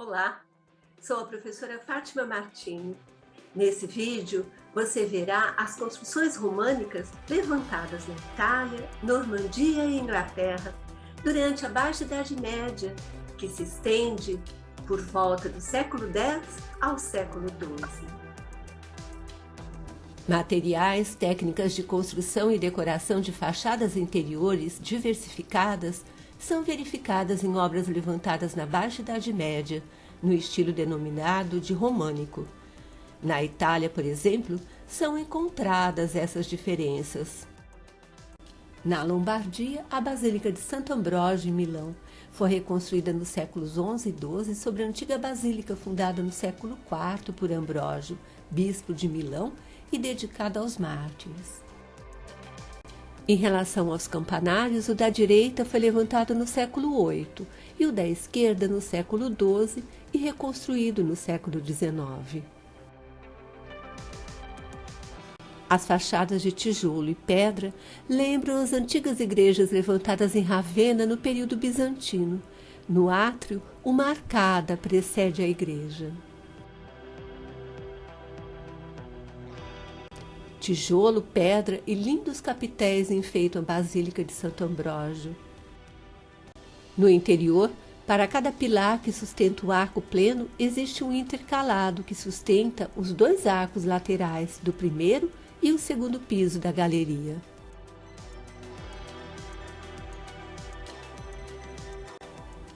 Olá, sou a professora Fátima Martini. Nesse vídeo, você verá as construções românicas levantadas na Itália, Normandia e Inglaterra durante a Baixa Idade Média, que se estende por volta do século X ao século XII. Materiais, técnicas de construção e decoração de fachadas interiores diversificadas são verificadas em obras levantadas na Baixa Idade Média, no estilo denominado de românico. Na Itália, por exemplo, são encontradas essas diferenças. Na Lombardia, a Basílica de Santo Ambrógio, em Milão, foi reconstruída nos séculos XI e XII sobre a antiga basílica fundada no século IV por Ambrógio, bispo de Milão, e dedicada aos mártires. Em relação aos campanários, o da direita foi levantado no século VIII e o da esquerda no século XII e reconstruído no século XIX. As fachadas de tijolo e pedra lembram as antigas igrejas levantadas em Ravenna no período bizantino. No átrio, uma arcada precede a igreja. Tijolo, pedra e lindos capitéis enfeitam a Basílica de Santo Ambrógio. No interior, para cada pilar que sustenta o arco pleno, existe um intercalado que sustenta os dois arcos laterais do primeiro e o segundo piso da galeria.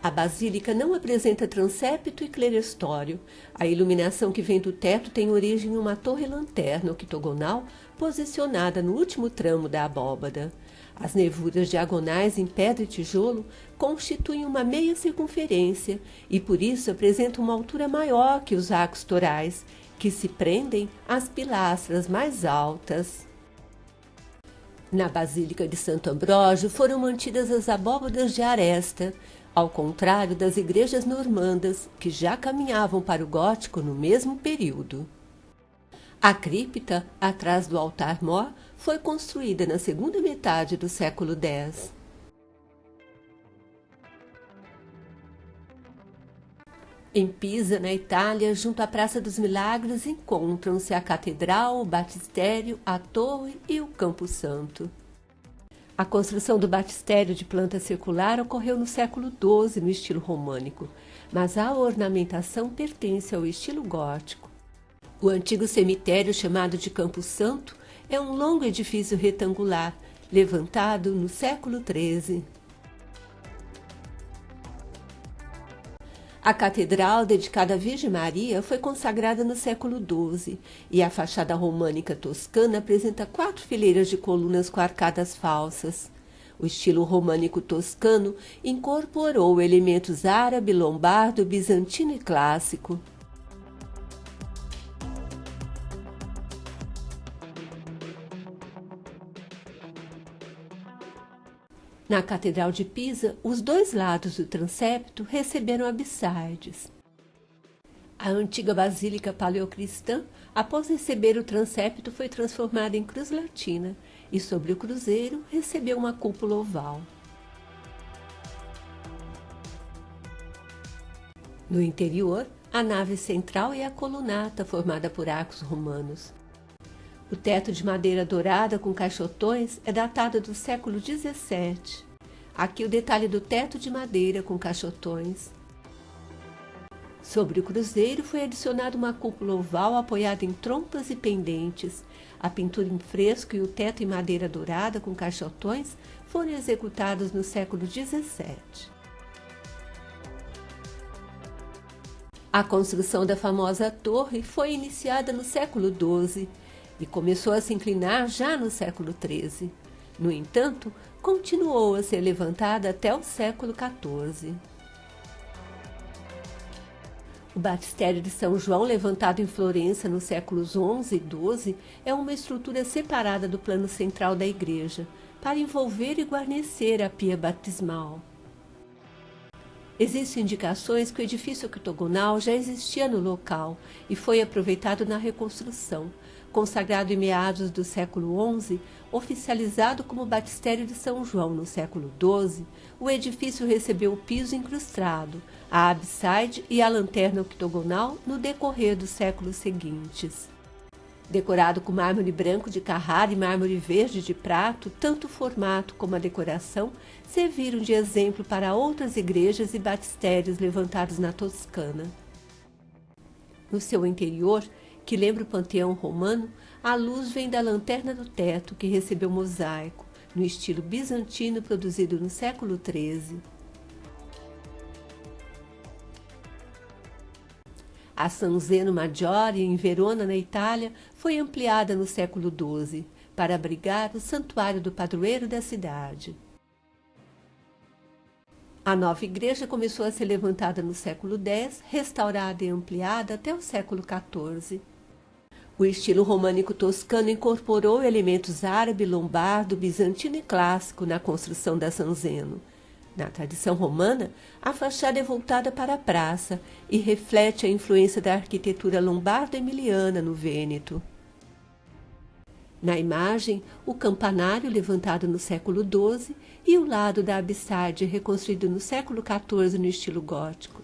A basílica não apresenta transepto e clerestório. A iluminação que vem do teto tem origem em uma torre-lanterna octogonal posicionada no último tramo da abóbada. As nervuras diagonais em pedra e tijolo constituem uma meia circunferência e por isso apresentam uma altura maior que os arcos torais, que se prendem às pilastras mais altas. Na Basílica de Santo Ambrógio foram mantidas as abóbadas de aresta, ao contrário das igrejas normandas, que já caminhavam para o gótico no mesmo período. A cripta, atrás do altar-mor, foi construída na segunda metade do século X. Em Pisa, na Itália, junto à Praça dos Milagres, encontram-se a Catedral, o Batistério, a Torre e o Campo Santo. A construção do batistério de planta circular ocorreu no século XII no estilo românico, mas a ornamentação pertence ao estilo gótico. O antigo cemitério, chamado de Campo Santo, é um longo edifício retangular, levantado no século XIII. A catedral, dedicada à Virgem Maria, foi consagrada no século XII e a fachada românica toscana apresenta 4 fileiras de colunas com arcadas falsas. O estilo românico toscano incorporou elementos árabe, lombardo, bizantino e clássico. Na Catedral de Pisa, os dois lados do transepto receberam absides. A antiga basílica paleocristã, após receber o transepto, foi transformada em cruz latina e sobre o cruzeiro recebeu uma cúpula oval. No interior, a nave central e a colunata, formada por arcos romanos. O teto de madeira dourada com caixotões é datado do século XVII. Aqui o detalhe do teto de madeira com caixotões. Sobre o cruzeiro foi adicionada uma cúpula oval apoiada em trompas e pendentes. A pintura em fresco e o teto em madeira dourada com caixotões foram executados no século XVII. A construção da famosa torre foi iniciada no século XII e começou a se inclinar já no século XIII. No entanto, continuou a ser levantada até o século XIV. O batistério de São João, levantado em Florença nos séculos XI e XII, é uma estrutura separada do plano central da igreja, para envolver e guarnecer a pia batismal. Existem indicações que o edifício octogonal já existia no local e foi aproveitado na reconstrução, Consagrado em meados do século XI, oficializado como Batistério de São João no século XII, o edifício recebeu o piso incrustado, a abside e a lanterna octogonal no decorrer dos séculos seguintes. Decorado com mármore branco de Carrara e mármore verde de Prato, tanto o formato como a decoração serviram de exemplo para outras igrejas e batistérios levantados na Toscana. No seu interior, que lembra o panteão romano, a luz vem da lanterna do teto, que recebeu mosaico, no estilo bizantino produzido no século XIII. A San Zeno Maggiore, em Verona, na Itália, foi ampliada no século XII, para abrigar o santuário do padroeiro da cidade. A nova igreja começou a ser levantada no século X, restaurada e ampliada até o século XIV. O estilo românico toscano incorporou elementos árabe, lombardo, bizantino e clássico na construção da San Zeno. Na tradição romana, a fachada é voltada para a praça e reflete a influência da arquitetura lombardo-emiliana no Vêneto. Na imagem, o campanário levantado no século XII e o lado da abside reconstruído no século XIV no estilo gótico.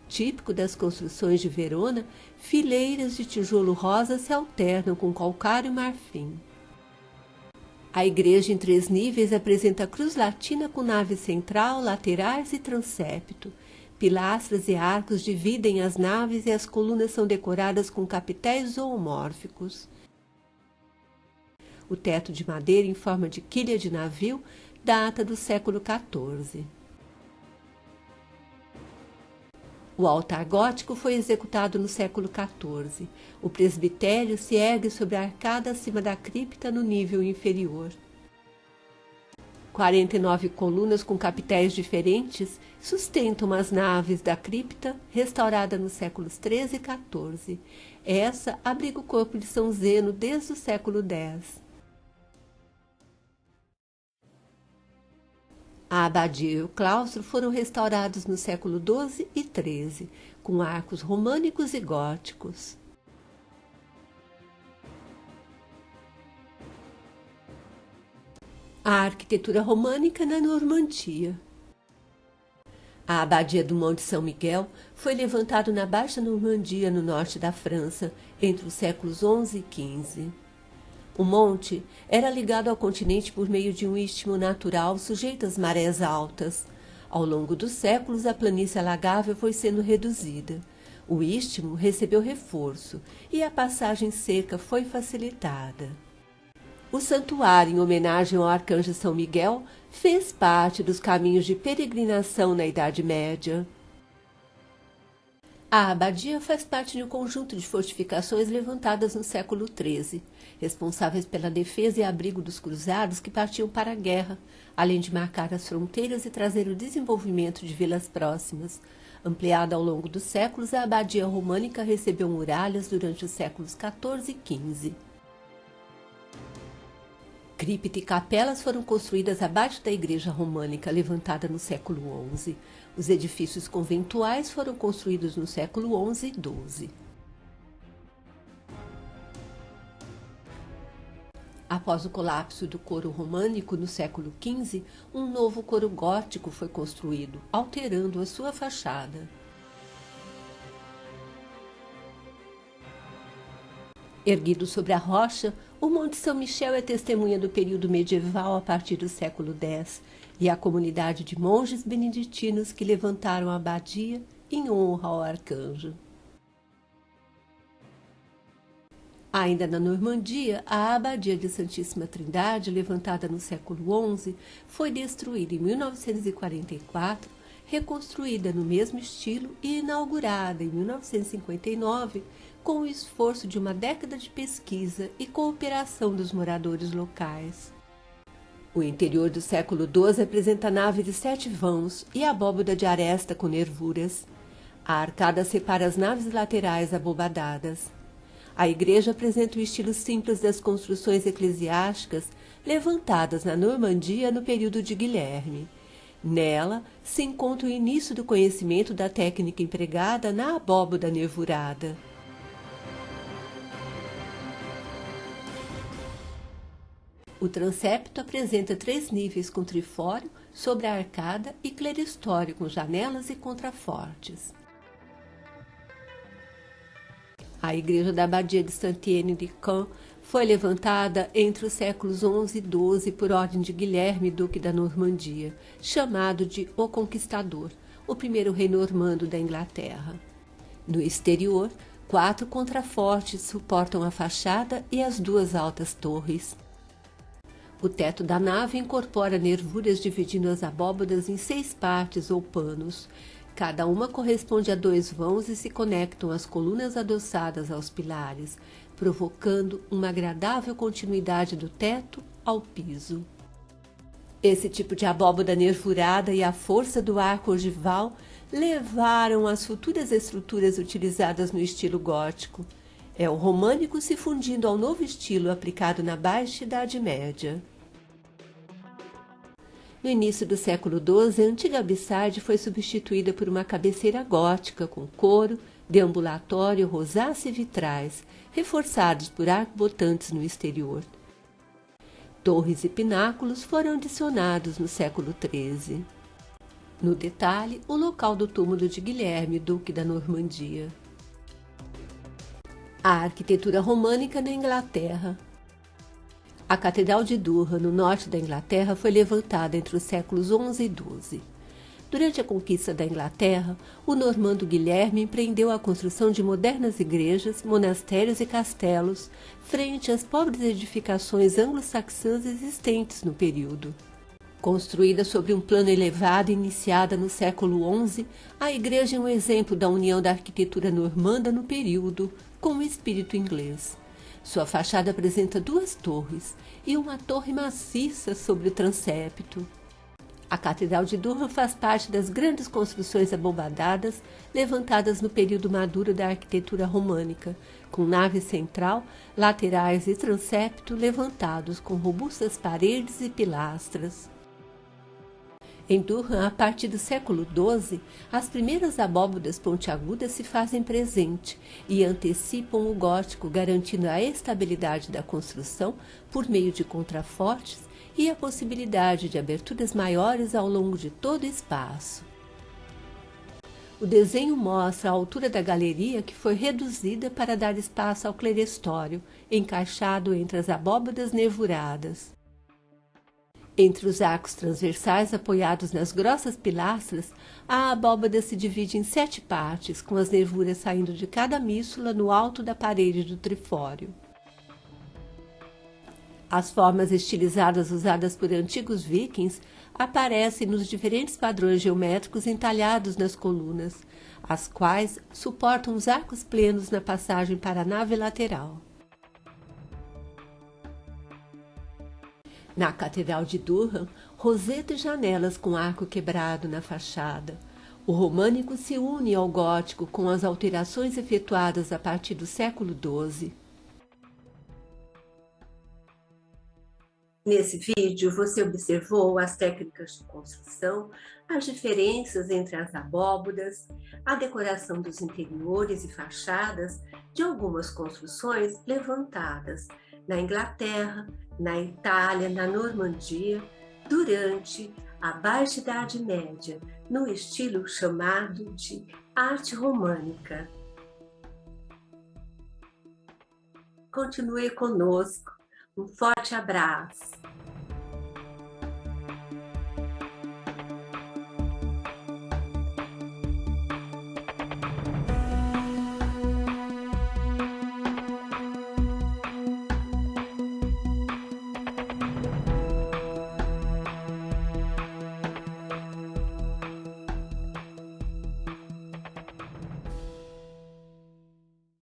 Típico das construções de Verona, fileiras de tijolo rosa se alternam com calcário e marfim. A igreja em 3 níveis apresenta cruz latina com nave central, laterais e transepto. Pilastras e arcos dividem as naves e as colunas são decoradas com capitéis zoomórficos. O teto de madeira em forma de quilha de navio data do século XIV. O altar gótico foi executado no século XIV. O presbitério se ergue sobre a arcada acima da cripta no nível inferior. 49 colunas com capitéis diferentes sustentam as naves da cripta, restaurada nos séculos XIII e XIV. Essa abriga o corpo de São Zeno desde o século X. A abadia e o claustro foram restaurados no século XII e XIII, com arcos românicos e góticos. A arquitetura românica na Normandia. A abadia do Monte São Miguel foi levantada na Baixa Normandia, no norte da França, entre os séculos XI e XV. O monte era ligado ao continente por meio de um istmo natural sujeito às marés altas. Ao longo dos séculos, a planície alagável foi sendo reduzida. O istmo recebeu reforço e a passagem seca foi facilitada. O santuário, em homenagem ao arcanjo São Miguel, fez parte dos caminhos de peregrinação na Idade Média. A abadia faz parte de um conjunto de fortificações levantadas no século XIII, responsáveis pela defesa e abrigo dos cruzados que partiam para a guerra, além de marcar as fronteiras e trazer o desenvolvimento de vilas próximas. Ampliada ao longo dos séculos, a abadia românica recebeu muralhas durante os séculos XIV e XV. Cripta e capelas foram construídas abaixo da igreja românica, levantada no século XI. Os edifícios conventuais foram construídos no século XI e XII. Após o colapso do coro românico no século XV, um novo coro gótico foi construído, alterando a sua fachada. Erguido sobre a rocha, o Monte São Michel é testemunha do período medieval a partir do século X e a comunidade de monges beneditinos que levantaram a abadia em honra ao arcanjo. Ainda na Normandia, a abadia de Santíssima Trindade, levantada no século XI, foi destruída em 1944, reconstruída no mesmo estilo e inaugurada em 1959, com o esforço de uma década de pesquisa e cooperação dos moradores locais. O interior do século XII apresenta a nave de 7 vãos e abóbada de aresta com nervuras. A arcada separa as naves laterais abobadadas. A igreja apresenta o estilo simples das construções eclesiásticas levantadas na Normandia no período de Guilherme. Nela se encontra o início do conhecimento da técnica empregada na abóbada nervurada. O transepto apresenta 3 níveis com trifório sobre a arcada e cleristório com janelas e contrafortes. A igreja da abadia de Saint-Étienne-de-Caen foi levantada entre os séculos XI e XII por ordem de Guilherme, duque da Normandia, chamado de O Conquistador, o primeiro rei normando da Inglaterra. No exterior, 4 contrafortes suportam a fachada e as 2 altas torres. O teto da nave incorpora nervuras dividindo as abóbadas em 6 partes ou panos. Cada uma corresponde a 2 vãos e se conectam às colunas adoçadas aos pilares, provocando uma agradável continuidade do teto ao piso. Esse tipo de abóbada nervurada e a força do arco ogival levaram às futuras estruturas utilizadas no estilo gótico. É o românico se fundindo ao novo estilo aplicado na Baixa Idade Média. No início do século XII, a antiga abissade foi substituída por uma cabeceira gótica com coro, deambulatório, rosáceo e vitrais, reforçados por arcobotantes no exterior. Torres e pináculos foram adicionados no século XIII. No detalhe, o local do túmulo de Guilherme, duque da Normandia. A arquitetura românica na Inglaterra. A Catedral de Durham, no norte da Inglaterra, foi levantada entre os séculos XI e XII. Durante a conquista da Inglaterra, o normando Guilherme empreendeu a construção de modernas igrejas, monastérios e castelos, frente às pobres edificações anglo-saxãs existentes no período. Construída sobre um plano elevado e iniciada no século XI, a igreja é um exemplo da união da arquitetura normanda no período com o espírito inglês. Sua fachada apresenta 2 torres e uma torre maciça sobre o transepto. A Catedral de Durham faz parte das grandes construções abombadadas levantadas no período maduro da arquitetura românica, com nave central, laterais e transepto levantados com robustas paredes e pilastras. Em Durham, a partir do século XII, as primeiras abóbadas pontiagudas se fazem presente e antecipam o gótico, garantindo a estabilidade da construção por meio de contrafortes e a possibilidade de aberturas maiores ao longo de todo o espaço. O desenho mostra a altura da galeria, que foi reduzida para dar espaço ao clerestório, encaixado entre as abóbadas nervuradas. Entre os arcos transversais apoiados nas grossas pilastras, a abóbada se divide em 7 partes, com as nervuras saindo de cada mísula no alto da parede do trifório. As formas estilizadas usadas por antigos vikings aparecem nos diferentes padrões geométricos entalhados nas colunas, as quais suportam os arcos plenos na passagem para a nave lateral. Na Catedral de Durham, roseta e janelas com arco quebrado na fachada. O românico se une ao gótico com as alterações efetuadas a partir do século XII. Nesse vídeo, você observou as técnicas de construção, as diferenças entre as abóbadas, a decoração dos interiores e fachadas de algumas construções levantadas na Inglaterra, na Itália, na Normandia, durante a Baixa Idade Média, no estilo chamado de arte românica. Continue conosco. Um forte abraço!